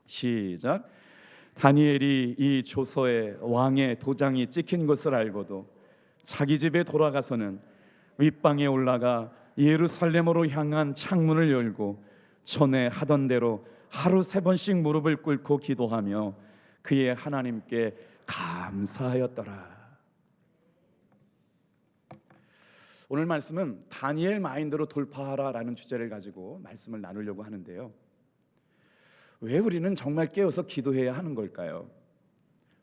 시작. 다니엘이 이 조서에 왕의 도장이 찍힌 것을 알고도 자기 집에 돌아가서는 윗방에 올라가 예루살렘으로 향한 창문을 열고 전에 하던 대로 하루 3번씩 무릎을 꿇고 기도하며 그의 하나님께 감사하였더라. 오늘 말씀은 다니엘 마인드로 돌파하라라는 주제를 가지고 말씀을 나누려고 하는데요, 왜 우리는 정말 깨어서 기도해야 하는 걸까요?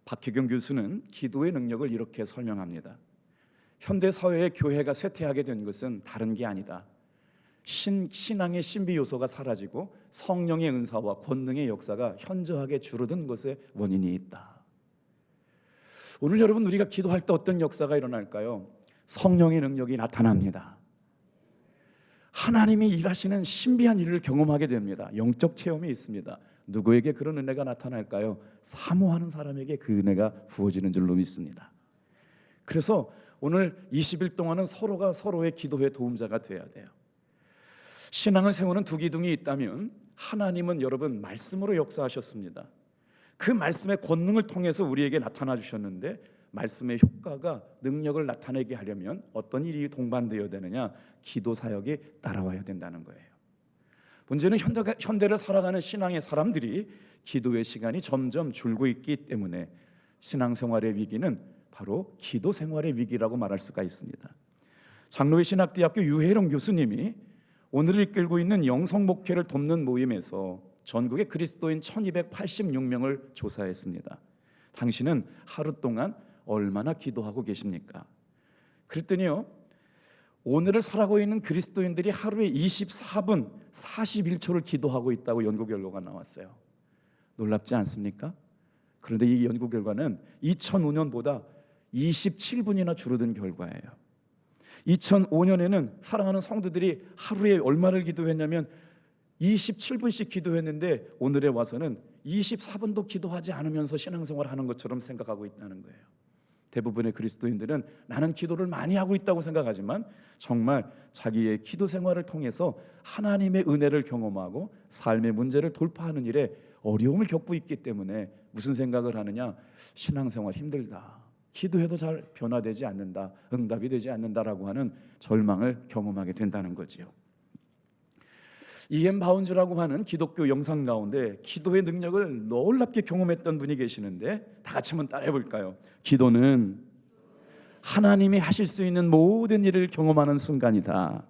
박혜경 교수는 기도의 능력을 이렇게 설명합니다. 현대 사회의 교회가 쇠퇴하게 된 것은 다른 게 아니다. 신앙의 신비 요소가 사라지고 성령의 은사와 권능의 역사가 현저하게 줄어든 것에 원인이 있다. 오늘 여러분, 우리가 기도할 때 어떤 역사가 일어날까요? 성령의 능력이 나타납니다. 하나님이 일하시는 신비한 일을 경험하게 됩니다. 영적 체험이 있습니다. 누구에게 그런 은혜가 나타날까요? 사모하는 사람에게 그 은혜가 부어지는 줄로 믿습니다. 그래서 오늘 20일 동안은 서로가 서로의 기도의 도움자가 되어야 돼요. 신앙을 세우는 두 기둥이 있다면 하나님은 여러분 말씀으로 역사하셨습니다. 그 말씀의 권능을 통해서 우리에게 나타나 주셨는데, 말씀의 효과가 능력을 나타내게 하려면 어떤 일이 동반되어야 되느냐? 기도 사역이 따라와야 된다는 거예요. 문제는 현대를 살아가는 신앙의 사람들이 기도의 시간이 점점 줄고 있기 때문에 신앙생활의 위기는 바로 기도 생활의 위기라고 말할 수가 있습니다. 장로회 신학대학교 유혜령 교수님이 오늘 이끌고 있는 영성 목회를 돕는 모임에서 전국의 그리스도인 1286명을 조사했습니다. 당신은 하루 동안 얼마나 기도하고 계십니까? 그랬더니요, 오늘을 살아가고 있는 그리스도인들이 하루에 24분 41초를 기도하고 있다고 연구 결과가 나왔어요. 놀랍지 않습니까? 그런데 이 연구 결과는 2005년보다 27분이나 줄어든 결과예요. 2005년에는 사랑하는 성도들이 하루에 얼마를 기도했냐면 27분씩 기도했는데, 오늘에 와서는 24분도 기도하지 않으면서 신앙생활을 하는 것처럼 생각하고 있다는 거예요. 대부분의 그리스도인들은 나는 기도를 많이 하고 있다고 생각하지만 정말 자기의 기도 생활을 통해서 하나님의 은혜를 경험하고 삶의 문제를 돌파하는 일에 어려움을 겪고 있기 때문에 무슨 생각을 하느냐? 신앙생활 힘들다, 기도해도 잘 변화되지 않는다, 응답이 되지 않는다라고 하는 절망을 경험하게 된다는 거지요. E.M. 바운즈라고 하는 기독교 영상 가운데 기도의 능력을 놀랍게 경험했던 분이 계시는데, 다 같이 한번 따라해 볼까요? 기도는 하나님이 하실 수 있는 모든 일을 경험하는 순간이다.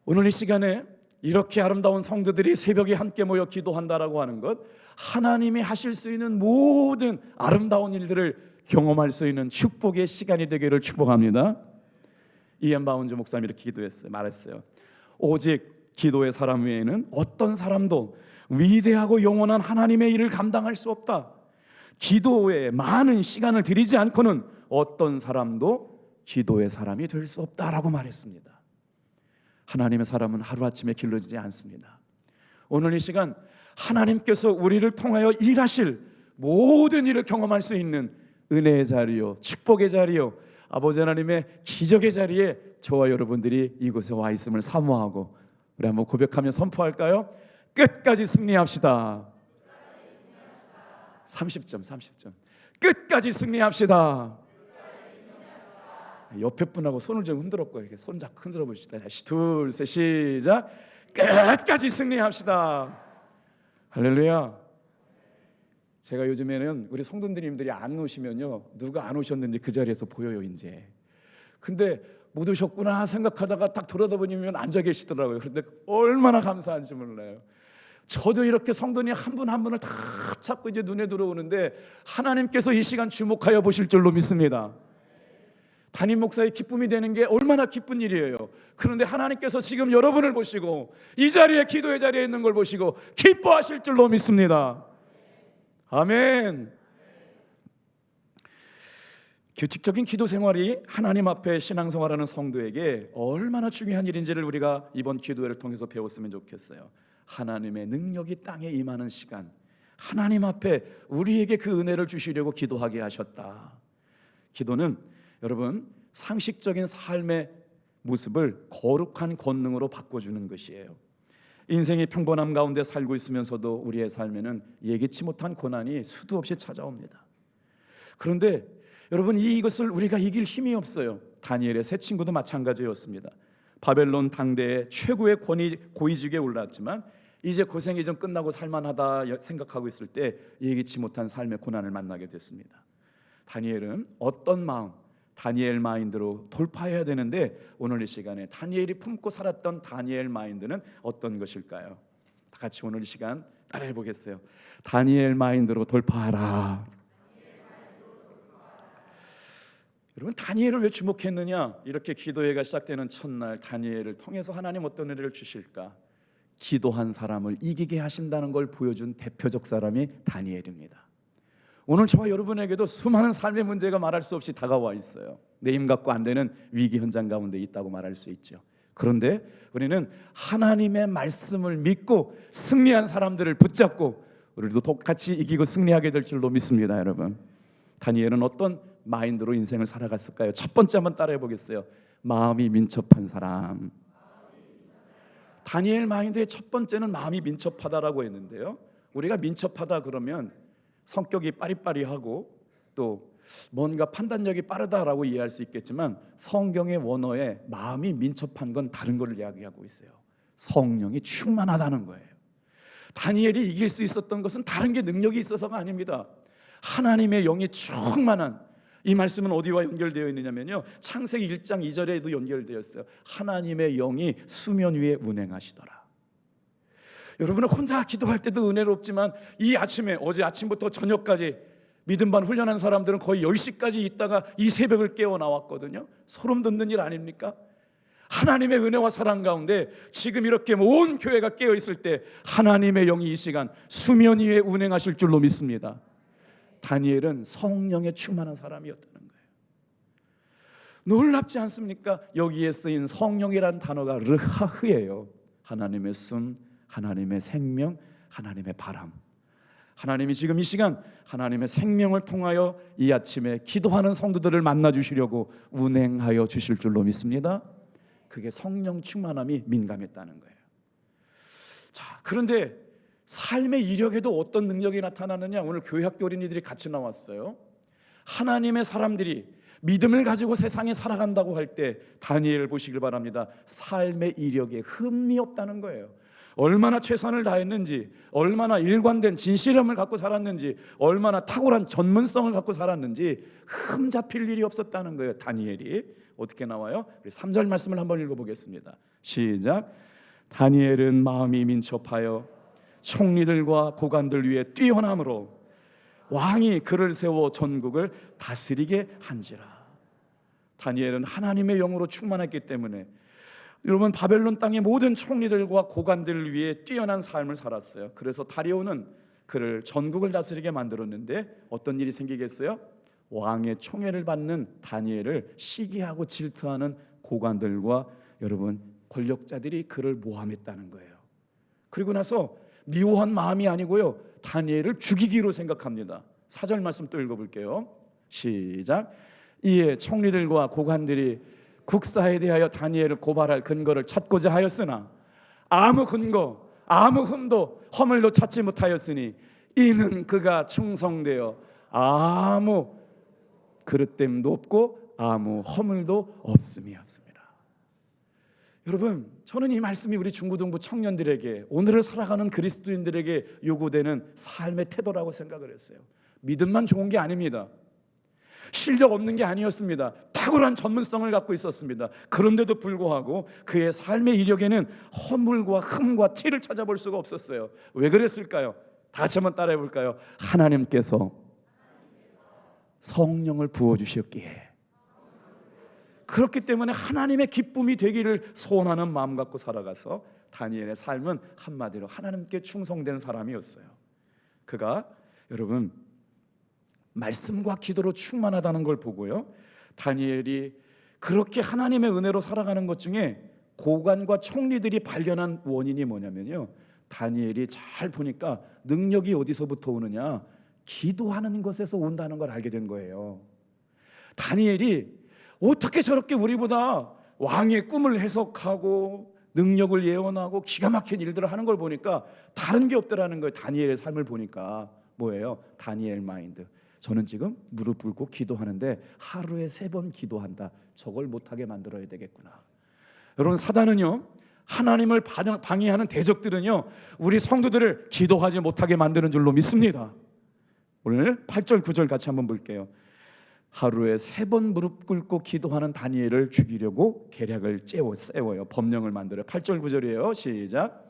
오늘 이 시간에 이렇게 아름다운 성도들이 새벽에 함께 모여 기도한다라고 하는 것, 하나님이 하실 수 있는 모든 아름다운 일들을 경험할 수 있는 축복의 시간이 되기를 축복합니다. E.M. 바운즈 목사님이 이렇게 기도했어요. 말했어요. 오직 기도의 사람 외에는 어떤 사람도 위대하고 영원한 하나님의 일을 감당할 수 없다. 기도에 많은 시간을 들이지 않고는 어떤 사람도 기도의 사람이 될 수 없다라고 말했습니다. 하나님의 사람은 하루아침에 길러지지 않습니다. 오늘 이 시간 하나님께서 우리를 통하여 일하실 모든 일을 경험할 수 있는 은혜의 자리요, 축복의 자리요, 아버지 하나님의 기적의 자리에 저와 여러분들이 이곳에 와 있음을 사모하고 우리 한번 고백하며 선포할까요? 끝까지 승리합시다. 30점. 끝까지 승리합시다. 옆에 분하고 손을 좀 흔들었고요. 이렇게 손 잡고 흔들어 보시다. 다시 둘, 셋, 시작. 끝까지 승리합시다. 할렐루야. 제가 요즘에는 우리 성도님들이 안 오시면요, 누가 안 오셨는지 그 자리에서 보여요 이제. 근데 못 오셨구나 생각하다가 딱 돌아다보면 앉아 계시더라고요. 그런데 얼마나 감사한지 몰라요. 저도 이렇게 성도님 한 분 한 분을 다 찾고 이제 눈에 들어오는데 하나님께서 이 시간 주목하여 보실 줄로 믿습니다. 담임 목사의 기쁨이 되는 게 얼마나 기쁜 일이에요. 그런데 하나님께서 지금 여러분을 보시고 이 자리에, 기도의 자리에 있는 걸 보시고 기뻐하실 줄로 믿습니다. 아멘. 규칙적인 기도 생활이 하나님 앞에 신앙생활하는 성도에게 얼마나 중요한 일인지를 우리가 이번 기도회를 통해서 배웠으면 좋겠어요. 하나님의 능력이 땅에 임하는 시간, 하나님 앞에 우리에게 그 은혜를 주시려고 기도하게 하셨다. 기도는 여러분 상식적인 삶의 모습을 거룩한 권능으로 바꿔주는 것이에요. 인생의 평범함 가운데 살고 있으면서도 우리의 삶에는 예기치 못한 고난이 수도 없이 찾아옵니다. 그런데 여러분, 이것을 우리가 이길 힘이 없어요. 다니엘의 세 친구도 마찬가지였습니다. 바벨론 당대의 최고의 고위직에 올랐지만 이제 고생이 좀 끝나고 살만하다 생각하고 있을 때 예기치 못한 삶의 고난을 만나게 됐습니다. 다니엘은 어떤 마음, 다니엘 마인드로 돌파해야 되는데, 오늘 이 시간에 다니엘이 품고 살았던 다니엘 마인드는 어떤 것일까요? 다 같이 오늘 이 시간 따라해 보겠어요. 다니엘 마인드로 돌파하라. 여러분, 다니엘을 왜 주목했느냐? 이렇게 기도회가 시작되는 첫날 다니엘을 통해서 하나님 어떤 은혜를 주실까? 기도한 사람을 이기게 하신다는 걸 보여준 대표적 사람이 다니엘입니다. 오늘 저와 여러분에게도 수많은 삶의 문제가 말할 수 없이 다가와 있어요. 내 힘 갖고 안 되는 위기 현장 가운데 있다고 말할 수 있죠. 그런데 우리는 하나님의 말씀을 믿고 승리한 사람들을 붙잡고 우리도 똑같이 이기고 승리하게 될 줄로 믿습니다. 여러분, 다니엘은 어떤 마인드로 인생을 살아갔을까요? 첫 번째 한번 따라해 보겠어요. 마음이 민첩한 사람. 다니엘 마인드의 첫 번째는 마음이 민첩하다라고 했는데요, 우리가 민첩하다 그러면 성격이 빠리빠리하고 또 뭔가 판단력이 빠르다라고 이해할 수 있겠지만, 성경의 원어에 마음이 민첩한 건 다른 걸 이야기하고 있어요. 성령이 충만하다는 거예요. 다니엘이 이길 수 있었던 것은 다른 게 능력이 있어서가 아닙니다. 하나님의 영이 충만한, 이 말씀은 어디와 연결되어 있느냐면요, 창세기 1장 2절에도 연결되어 있어요. 하나님의 영이 수면 위에 운행하시더라. 여러분은 혼자 기도할 때도 은혜롭지만 이 아침에, 어제 아침부터 저녁까지 믿음반 훈련한 사람들은 거의 10시까지 있다가 이 새벽을 깨어 나왔거든요. 소름 돋는 일 아닙니까? 하나님의 은혜와 사랑 가운데 지금 이렇게 온 교회가 깨어 있을 때 하나님의 영이 이 시간 수면 위에 운행하실 줄로 믿습니다. 다니엘은 성령에 충만한 사람이었다는 거예요. 놀랍지 않습니까? 여기에 쓰인 성령이란 단어가 르하흐예요. 하나님의 숨, 하나님의 생명, 하나님의 바람. 하나님이 지금 이 시간 하나님의 생명을 통하여 이 아침에 기도하는 성도들을 만나 주시려고 운행하여 주실 줄로 믿습니다. 그게 성령 충만함이 민감했다는 거예요. 자, 그런데 삶의 이력에도 어떤 능력이 나타나느냐? 오늘 교회학교 어린이들이 같이 나왔어요. 하나님의 사람들이 믿음을 가지고 세상에 살아간다고 할 때 다니엘을 보시길 바랍니다. 삶의 이력에 흠이 없다는 거예요. 얼마나 최선을 다했는지, 얼마나 일관된 진실함을 갖고 살았는지, 얼마나 탁월한 전문성을 갖고 살았는지 흠 잡힐 일이 없었다는 거예요. 다니엘이 어떻게 나와요? 3절 말씀을 한번 읽어보겠습니다. 시작. 다니엘은 마음이 민첩하여 총리들과 고관들 위에 뛰어남으로 왕이 그를 세워 전국을 다스리게 한지라. 다니엘은 하나님의 영으로 충만했기 때문에 여러분, 바벨론 땅의 모든 총리들과 고관들을 위해 뛰어난 삶을 살았어요. 그래서 다리오는 그를 전국을 다스리게 만들었는데 어떤 일이 생기겠어요? 왕의 총애를 받는 다니엘을 시기하고 질투하는 고관들과 여러분 권력자들이 그를 모함했다는 거예요. 그리고 나서 미워한 마음이 아니고요, 다니엘을 죽이기로 생각합니다. 4절 말씀 또 읽어볼게요. 시작. 이에 총리들과 고관들이 국사에 대하여 다니엘을 고발할 근거를 찾고자 하였으나 아무 근거, 아무 흠도 허물도 찾지 못하였으니 이는 그가 충성되어 아무 그릇됨도 없고 아무 허물도 없음이었습니다. 여러분, 저는 이 말씀이 우리 중고등부 청년들에게, 오늘을 살아가는 그리스도인들에게 요구되는 삶의 태도라고 생각을 했어요. 믿음만 좋은 게 아닙니다. 실력 없는 게 아니었습니다. 탁월한 전문성을 갖고 있었습니다. 그런데도 불구하고 그의 삶의 이력에는 허물과 흠과 티를 찾아볼 수가 없었어요. 왜 그랬을까요? 다 같이 한번 따라해 볼까요? 하나님께서 성령을 부어주셨기에, 그렇기 때문에 하나님의 기쁨이 되기를 소원하는 마음 갖고 살아가서 다니엘의 삶은 한마디로 하나님께 충성된 사람이었어요. 그가 여러분 말씀과 기도로 충만하다는 걸 보고요, 다니엘이 그렇게 하나님의 은혜로 살아가는 것 중에 고관과 총리들이 발견한 원인이 뭐냐면요, 다니엘이 잘 보니까 능력이 어디서부터 오느냐, 기도하는 것에서 온다는 걸 알게 된 거예요. 다니엘이 어떻게 저렇게 우리보다 왕의 꿈을 해석하고 능력을 예언하고 기가 막힌 일들을 하는 걸 보니까 다른 게 없더라는 거예요. 다니엘의 삶을 보니까. 뭐예요? 다니엘 마인드. 저는 지금 무릎 꿇고 기도하는데 하루에 3번 기도한다. 저걸 못하게 만들어야 되겠구나. 여러분, 사단은요, 하나님을 방해하는 대적들은요, 우리 성도들을 기도하지 못하게 만드는 줄로 믿습니다. 오늘 8절 9절 같이 한번 볼게요. 하루에 3번 무릎 꿇고 기도하는 다니엘을 죽이려고 계략을 세워요. 법령을 만들어요. 8절 9절이에요. 시작.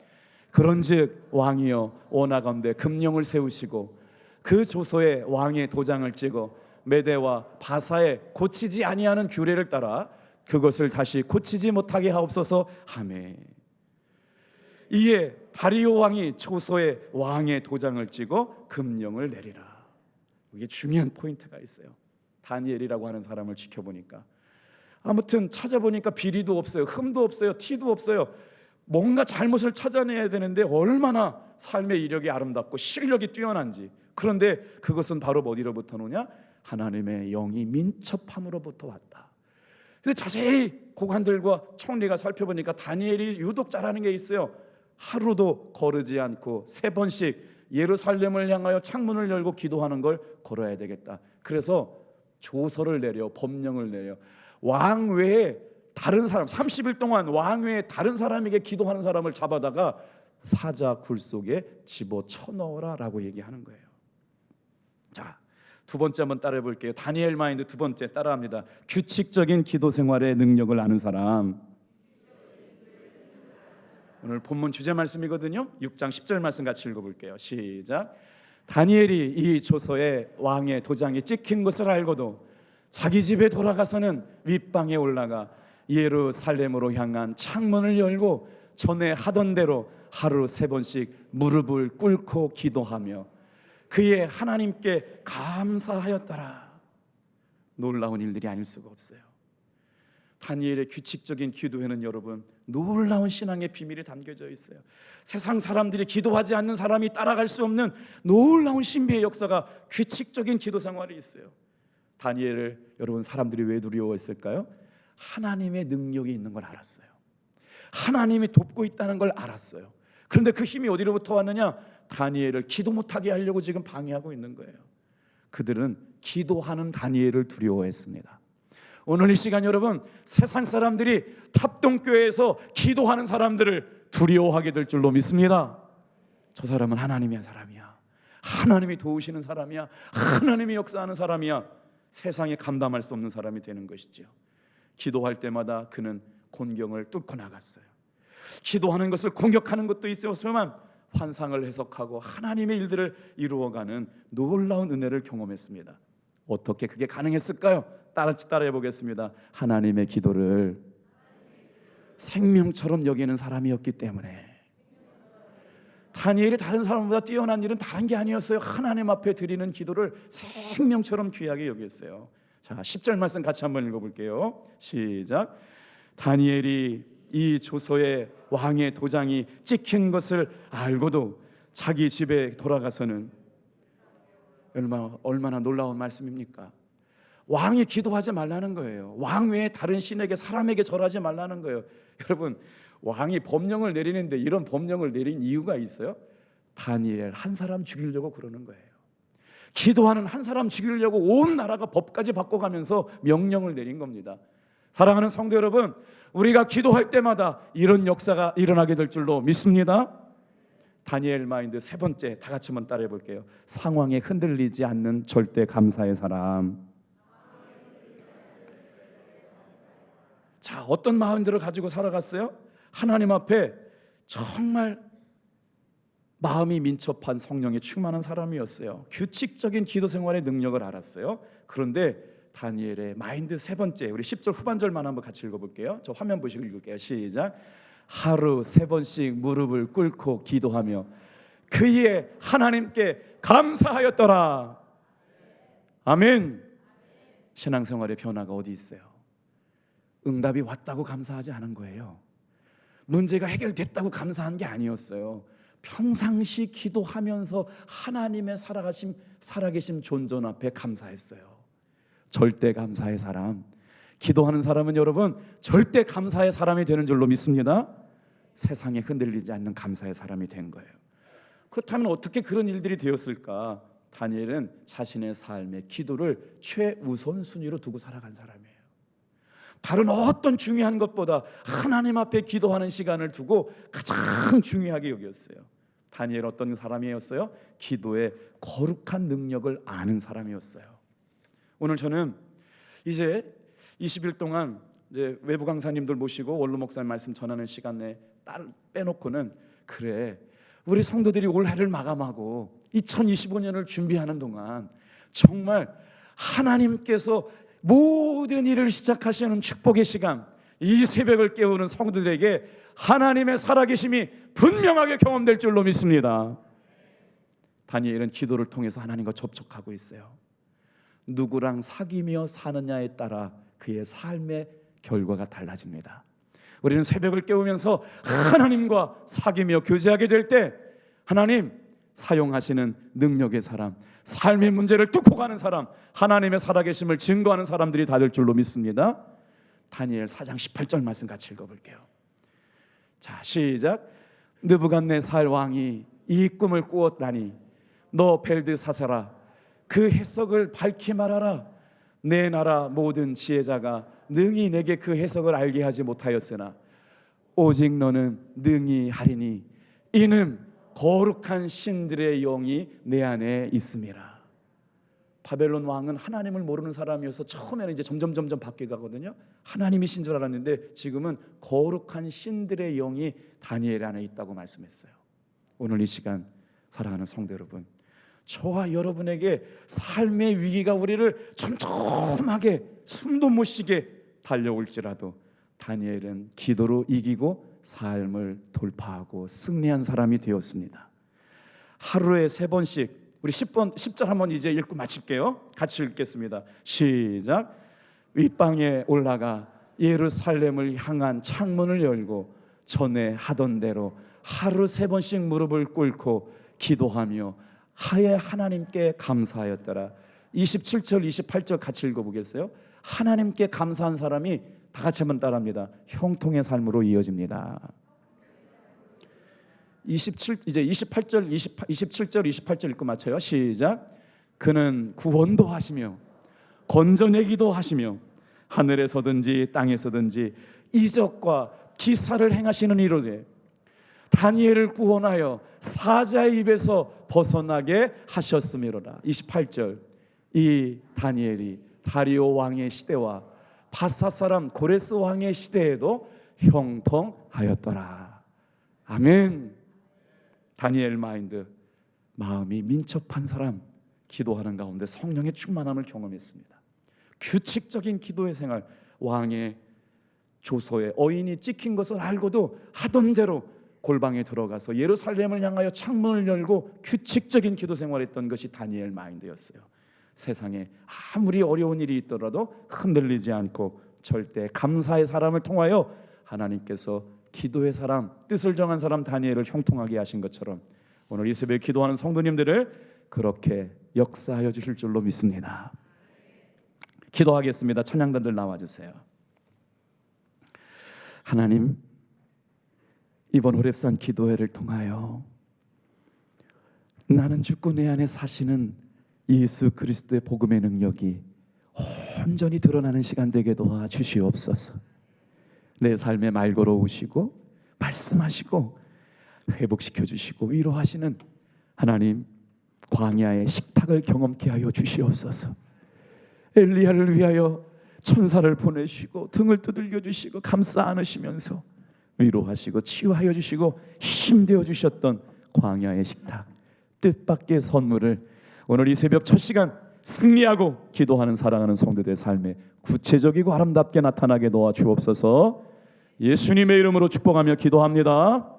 그런즉 왕이여 원하건대 금령을 세우시고 그 조서에 왕의 도장을 찍어 메대와 바사에 고치지 아니하는 규례를 따라 그것을 다시 고치지 못하게 하옵소서 하매. 이에 다리오 왕이 조서에 왕의 도장을 찍어 금령을 내리라. 이게 중요한 포인트가 있어요. 다니엘이라고 하는 사람을 지켜보니까 아무튼 찾아보니까 비리도 없어요, 흠도 없어요, 티도 없어요. 뭔가 잘못을 찾아내야 되는데 얼마나 삶의 이력이 아름답고 실력이 뛰어난지. 그런데 그것은 바로 어디로부터 오냐? 하나님의 영이 민첩함으로부터 왔다. 근데 자세히 고관들과 총리가 살펴보니까 다니엘이 유독 잘하는 게 있어요. 하루도 거르지 않고 3번씩 예루살렘을 향하여 창문을 열고 기도하는 걸 걸어야 되겠다. 그래서 조서를 내려, 법령을 내려, 왕 외에 다른 사람, 30일 동안 왕 외에 다른 사람에게 기도하는 사람을 잡아다가 사자 굴 속에 집어쳐넣어라 라고 얘기하는 거예요. 자, 2번째 한번 따라해 볼게요. 다니엘 마인드 2번째 따라합니다. 규칙적인 기도 생활의 능력을 아는 사람. 오늘 본문 주제 말씀이거든요. 6장 10절 말씀 같이 읽어볼게요. 시작. 다니엘이 이 조서에 왕의 도장이 찍힌 것을 알고도 자기 집에 돌아가서는 윗방에 올라가 예루살렘으로 향한 창문을 열고 전에 하던 대로 하루 3번씩 무릎을 꿇고 기도하며 그의 하나님께 감사하였더라. 놀라운 일들이 아닐 수가 없어요. 다니엘의 규칙적인 기도에는 여러분 놀라운 신앙의 비밀이 담겨져 있어요. 세상 사람들이 기도하지 않는 사람이 따라갈 수 없는 놀라운 신비의 역사가 규칙적인 기도 생활이 있어요. 다니엘을 여러분 사람들이 왜 두려워했을까요? 하나님의 능력이 있는 걸 알았어요. 하나님이 돕고 있다는 걸 알았어요. 그런데 그 힘이 어디로부터 왔느냐? 다니엘을 기도 못하게 하려고 지금 방해하고 있는 거예요. 그들은 기도하는 다니엘을 두려워했습니다. 오늘 이 시간 여러분, 세상 사람들이 탑동교회에서 기도하는 사람들을 두려워하게 될 줄로 믿습니다. 저 사람은 하나님의 사람이야, 하나님이 도우시는 사람이야, 하나님이 역사하는 사람이야. 세상에 감당할 수 없는 사람이 되는 것이죠. 기도할 때마다 그는 곤경을 뚫고 나갔어요. 기도하는 것을 공격하는 것도 있었지만 환상을 해석하고 하나님의 일들을 이루어가는 놀라운 은혜를 경험했습니다. 어떻게 그게 가능했을까요? 따라해 보겠습니다. 하나님의 기도를 생명처럼 여기는 사람이었기 때문에. 다니엘이 다른 사람보다 뛰어난 일은 다른 게 아니었어요. 하나님 앞에 드리는 기도를 생명처럼 귀하게 여겼어요. 자, 10절 말씀 같이 한번 읽어볼게요. 시작. 다니엘이 이 조서에 왕의 도장이 찍힌 것을 알고도 자기 집에 돌아가서는, 얼마나 놀라운 말씀입니까? 왕이 기도하지 말라는 거예요. 왕 외에 다른 신에게, 사람에게 절하지 말라는 거예요. 여러분, 왕이 법령을 내리는데 이런 법령을 내린 이유가 있어요? 다니엘 한 사람 죽이려고 그러는 거예요. 기도하는 한 사람 죽이려고 온 나라가 법까지 바꿔가면서 명령을 내린 겁니다. 사랑하는 성도 여러분, 우리가 기도할 때마다 이런 역사가 일어나게 될 줄로 믿습니다. 다니엘 마인드 3번째, 다 같이 한번 따라해 볼게요. 상황에 흔들리지 않는 절대 감사의 사람. 자, 어떤 마음들을 가지고 살아갔어요? 하나님 앞에 정말 마음이 민첩한 성령에 충만한 사람이었어요. 규칙적인 기도 생활의 능력을 알았어요. 그런데 다니엘의 마인드 3번째, 우리 10절 후반절만 한번 같이 읽어볼게요. 저 화면 보시고 읽을게요. 시작. 하루 3번씩 무릎을 꿇고 기도하며 그의 하나님께 감사하였더라. 아멘. 신앙생활의 변화가 어디 있어요? 응답이 왔다고 감사하지 않은 거예요. 문제가 해결됐다고 감사한 게 아니었어요. 평상시 기도하면서 하나님의 살아계신 존전 앞에 감사했어요. 절대 감사의 사람. 기도하는 사람은 여러분 절대 감사의 사람이 되는 줄로 믿습니다. 세상에 흔들리지 않는 감사의 사람이 된 거예요. 그렇다면 어떻게 그런 일들이 되었을까? 다니엘은 자신의 삶의 기도를 최우선순위로 두고 살아간 사람이에요. 다른 어떤 중요한 것보다 하나님 앞에 기도하는 시간을 두고 가장 중요하게 여겼어요. 다니엘 어떤 사람이었어요? 기도의 거룩한 능력을 아는 사람이었어요. 오늘 저는 이제 20일 동안 이제 외부 강사님들 모시고 원로 목사님 말씀 전하는 시간에 빼놓고는 그래, 우리 성도들이 올해를 마감하고 2025년을 준비하는 동안 정말 하나님께서 모든 일을 시작하시는 축복의 시간, 이 새벽을 깨우는 성도들에게 하나님의 살아계심이 분명하게 경험될 줄로 믿습니다. 다니엘은 기도를 통해서 하나님과 접촉하고 있어요. 누구랑 사귀며 사느냐에 따라 그의 삶의 결과가 달라집니다. 우리는 새벽을 깨우면서 하나님과 사귀며 교제하게 될 때 하나님 사용하시는 능력의 사람, 삶의 문제를 뚫고 가는 사람, 하나님의 살아계심을 증거하는 사람들이 다 될 줄로 믿습니다. 다니엘 4장 18절 말씀 같이 읽어볼게요. 자, 시작. 느부갓네살 왕이 이 꿈을 꾸었다니 너 벨드사사라, 그 해석을 밝히 말하라. 내 나라 모든 지혜자가 능히 내게 그 해석을 알게 하지 못하였으나 오직 너는 능히 하리니 이는 거룩한 신들의 영이 내 안에 있음이라. 바벨론 왕은 하나님을 모르는 사람이어서 처음에는 이제 점점 바뀌어 가거든요. 하나님이신 줄 알았는데 지금은 거룩한 신들의 영이 다니엘 안에 있다고 말씀했어요. 오늘 이 시간 사랑하는 성도 여러분, 저와 여러분에게 삶의 위기가 우리를 촘촘하게 숨도 못 쉬게 달려올지라도 다니엘은 기도로 이기고 삶을 돌파하고 승리한 사람이 되었습니다. 하루에 3번씩 우리 10절 한번 이제 읽고 마칠게요. 같이 읽겠습니다. 시작. 윗방에 올라가 예루살렘을 향한 창문을 열고 전에 하던 대로 하루 3번씩 무릎을 꿇고 기도하며 하에 하나님께 감사하였더라. 27절 28절 같이 읽어보겠어요? 하나님께 감사한 사람이 다 같이 한번 따라합니다. 형통의 삶으로 이어집니다. 28절 28절 읽고 마쳐요. 시작. 그는 구원도 하시며 건져내기도 하시며 하늘에서든지 땅에서든지 이적과 기사를 행하시는 이로되 다니엘을 구원하여 사자의 입에서 벗어나게 하셨음이로라. 28절. 이 다니엘이 다리오 왕의 시대와 바사 사람 고레스 왕의 시대에도 형통하였더라. 아멘. 다니엘 마인드, 마음이 민첩한 사람, 기도하는 가운데 성령의 충만함을 경험했습니다. 규칙적인 기도의 생활, 왕의 조서에 어인이 찍힌 것을 알고도 하던 대로 골방에 들어가서 예루살렘을 향하여 창문을 열고 규칙적인 기도 생활했던 것이 다니엘 마인드였어요. 세상에 아무리 어려운 일이 있더라도 흔들리지 않고 절대 감사의 사람을 통하여 하나님께서 기도의 사람, 뜻을 정한 사람 다니엘을 형통하게 하신 것처럼 오늘 이 새벽에 기도하는 성도님들을 그렇게 역사하여 주실 줄로 믿습니다. 기도하겠습니다. 찬양단들 나와주세요. 하나님, 이번 호렙산 기도회를 통하여 나는 죽고 내 안에 사시는 예수 그리스도의 복음의 능력이 온전히 드러나는 시간 되게 도와주시옵소서. 내 삶에 말 걸어오시고 말씀하시고 회복시켜 주시고 위로하시는 하나님, 광야의 식탁을 경험케 하여 주시옵소서. 엘리야를 위하여 천사를 보내시고 등을 두들겨 주시고 감싸 안으시면서 위로하시고 치유하여 주시고 힘되어 주셨던 광야의 식탁, 뜻밖의 선물을 오늘 이 새벽 첫 시간 승리하고 기도하는 사랑하는 성도들의 삶에 구체적이고 아름답게 나타나게 도와주옵소서. 예수님의 이름으로 축복하며 기도합니다.